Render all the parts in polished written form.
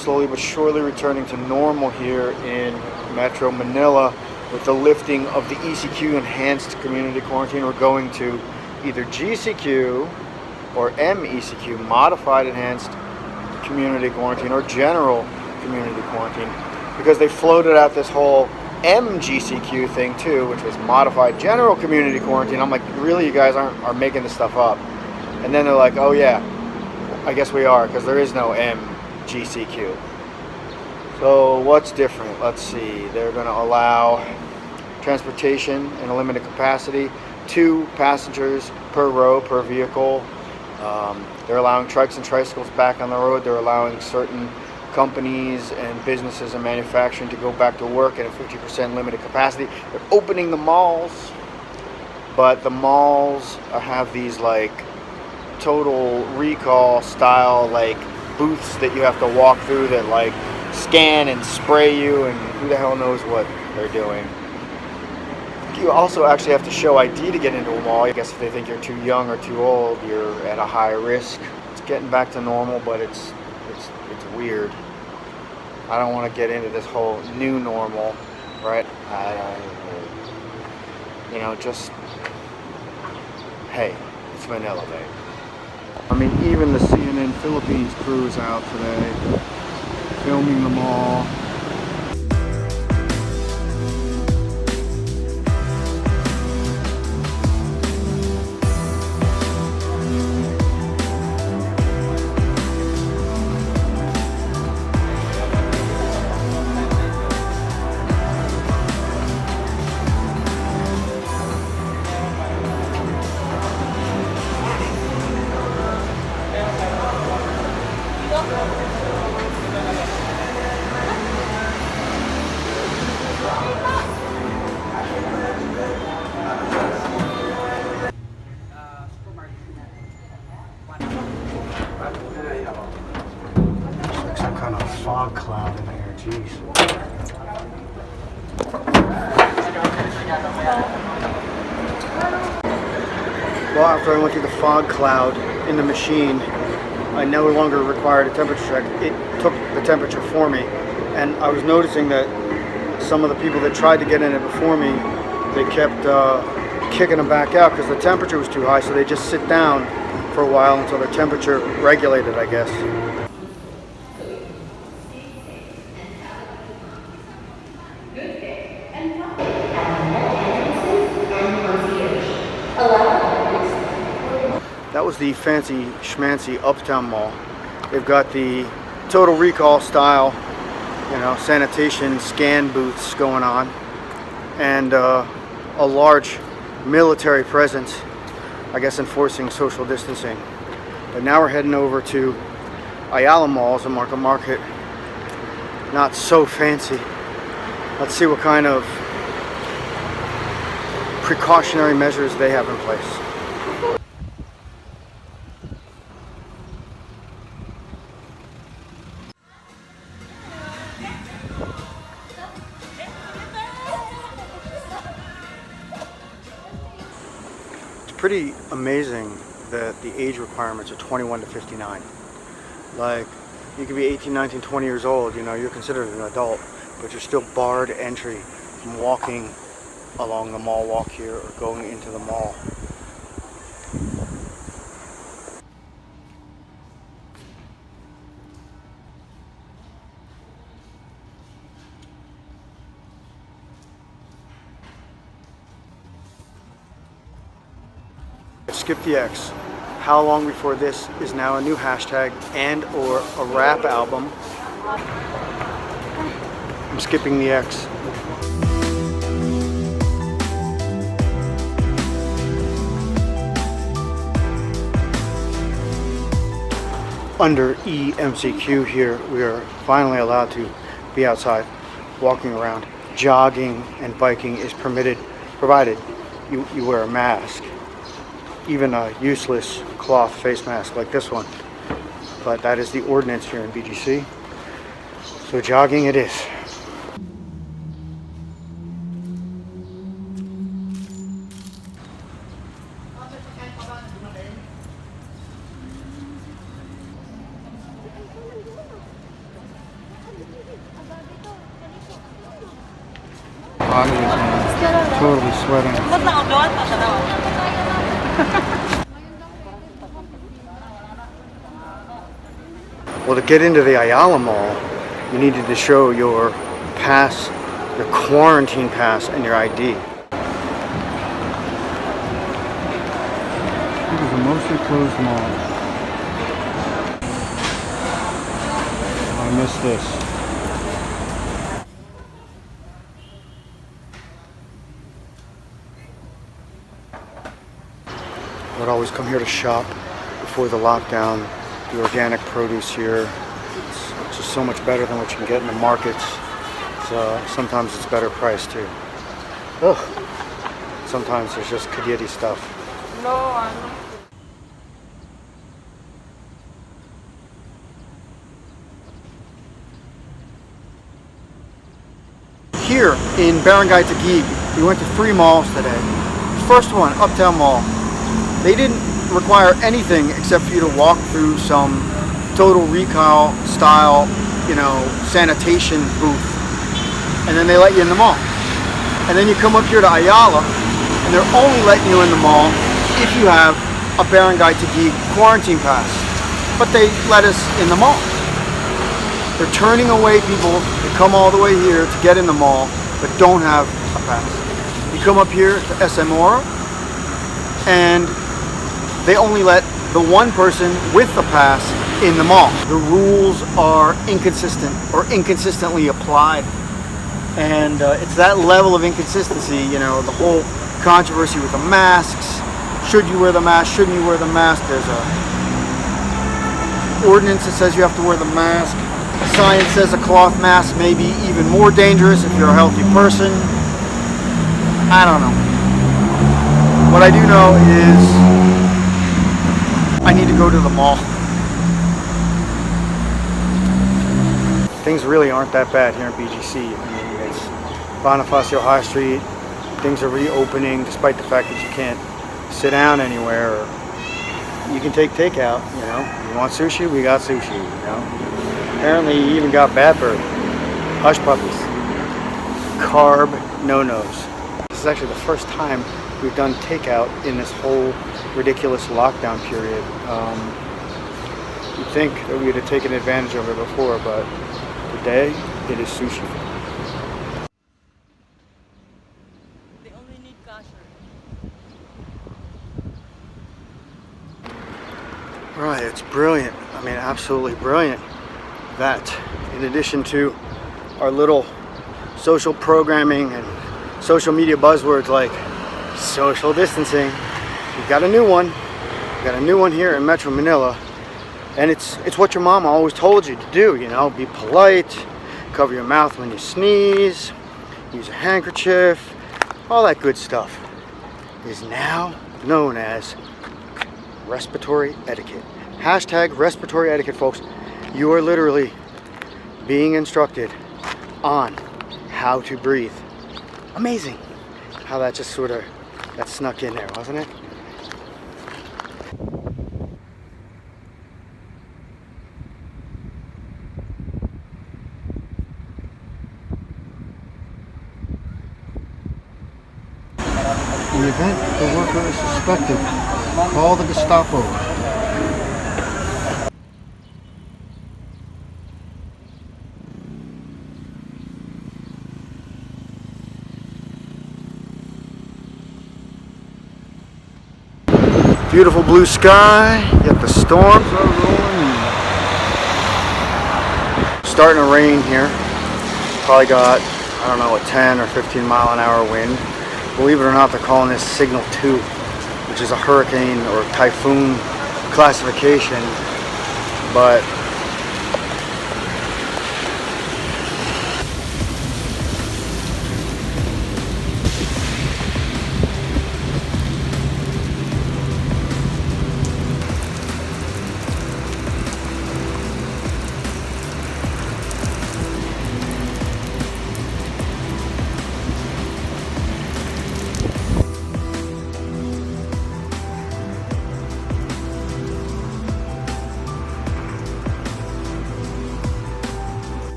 slowly but surely returning to normal here in Metro Manila with the lifting of the ECQ enhanced community quarantine. We're going to either GCQ or MECQ, modified enhanced community quarantine, or general community quarantine, because they floated out this whole MGCQ thing too, which was modified general community quarantine. I'm like, really, you guys are making this stuff up? And then they're like, oh yeah, I guess we are, because there is no MGCQ. So what's different? Let's see. They're going to allow transportation in a limited capacity, 2 passengers per row per vehicle. They're allowing trikes and tricycles back on the road. They're allowing certain companies and businesses and manufacturing to go back to work at a 50% limited capacity. They're opening the malls, but the malls have these like total recall style like booths that you have to walk through that like scan and spray you, and who the hell knows what they're doing. You also actually have to show ID to get into a mall. I guess if they think you're too young or too old, you're at a high risk. It's getting back to normal, but it's weird. I don't want to get into this whole new normal, right? Just, hey, it's Manila, babe. I mean, even the CNN Philippines crew is out today, filming the mall. Fog cloud in here, jeez. Well, after I went through the fog cloud in the machine, I no longer required a temperature check. It took the temperature for me, and I was noticing that some of the people that tried to get in it before me, they kept kicking them back out because the temperature was too high, so they just sit down for a while until their temperature regulated, I guess. That was the fancy schmancy Uptown Mall. They've got the total recall style, sanitation scan booths going on, and a large military presence, I guess, enforcing social distancing. But now we're heading over to Ayala Malls and Market Market. Not so fancy. Let's see what kind of precautionary measures they have in place. Pretty amazing that the age requirements are 21 to 59. Like, you could be 18, 19, 20 years old, you're considered an adult, but you're still barred entry from walking along the mall walk here or going into the mall. Skip the X. How long before this is now a new hashtag and or a rap album? I'm skipping the X. Under MECQ here, we are finally allowed to be outside, walking around. Jogging and biking is provided you wear a mask. Even a useless cloth face mask like this one. But that is the ordinance here in BGC. So jogging it is. hot it is, man. Totally sweating. Well, to get into the Ayala Mall, you needed to show your pass, your quarantine pass, and your ID. It is a mostly closed mall. I missed this. I would always come here to shop before the lockdown. The organic produce here, it's just so much better than what you can get in the markets. So sometimes it's better priced too. Ugh. Sometimes there's just kadiri stuff. Here in Barangay Taguig, we went to 3 malls today. First one, Uptown Mall. They didn't require anything except for you to walk through some total recall style, sanitation booth, and then they let you in the mall. And then you come up here to Ayala, and they're only letting you in the mall if you have a Barangay Taguig quarantine pass. But they let us in the mall. They're turning away people that come all the way here to get in the mall, but don't have a pass. You come up here to SM Oro, and they only let the one person with the pass in the mall. The rules are inconsistent or inconsistently applied. And it's that level of inconsistency, the whole controversy with the masks. Should you wear the mask? Shouldn't you wear the mask? There's a ordinance that says you have to wear the mask. Science says a cloth mask may be even more dangerous if you're a healthy person. I don't know. What I do know is I need to go to the mall. Things really aren't that bad here in BGC. I mean, it's Bonifacio High Street. Things are reopening despite the fact that you can't sit down anywhere. Or you can take takeout, You want sushi? We got sushi, Apparently you even got Batbird. Hush puppies. Carb no-nos. This is actually the first time we've done takeout in this whole ridiculous lockdown period. You'd think that we would have taken advantage of it before, but today it is sushi. They only need cashier. Right, it's brilliant. I mean, absolutely brilliant. That, in addition to our little social programming and social media buzzwords like social distancing, we've got a new one. We've got a new one here in Metro Manila. And it's what your mama always told you to do, be polite, cover your mouth when you sneeze, use a handkerchief, all that good stuff is now known as respiratory etiquette. Hashtag respiratory etiquette, folks. You are literally being instructed on how to breathe. Amazing how that just sort of got snuck in there, wasn't it? In the event the worker is suspected, call the Gestapo. Beautiful blue sky, yet the storms are rolling in. Starting to rain here. Probably got, I don't know, a 10 or 15 mile an hour wind. Believe it or not, they're calling this Signal 2, which is a hurricane or typhoon classification, but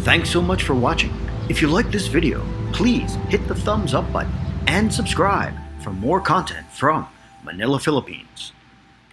Thanks so much for watching. If you liked this video, please hit the thumbs up button and subscribe for more content from Manila, Philippines.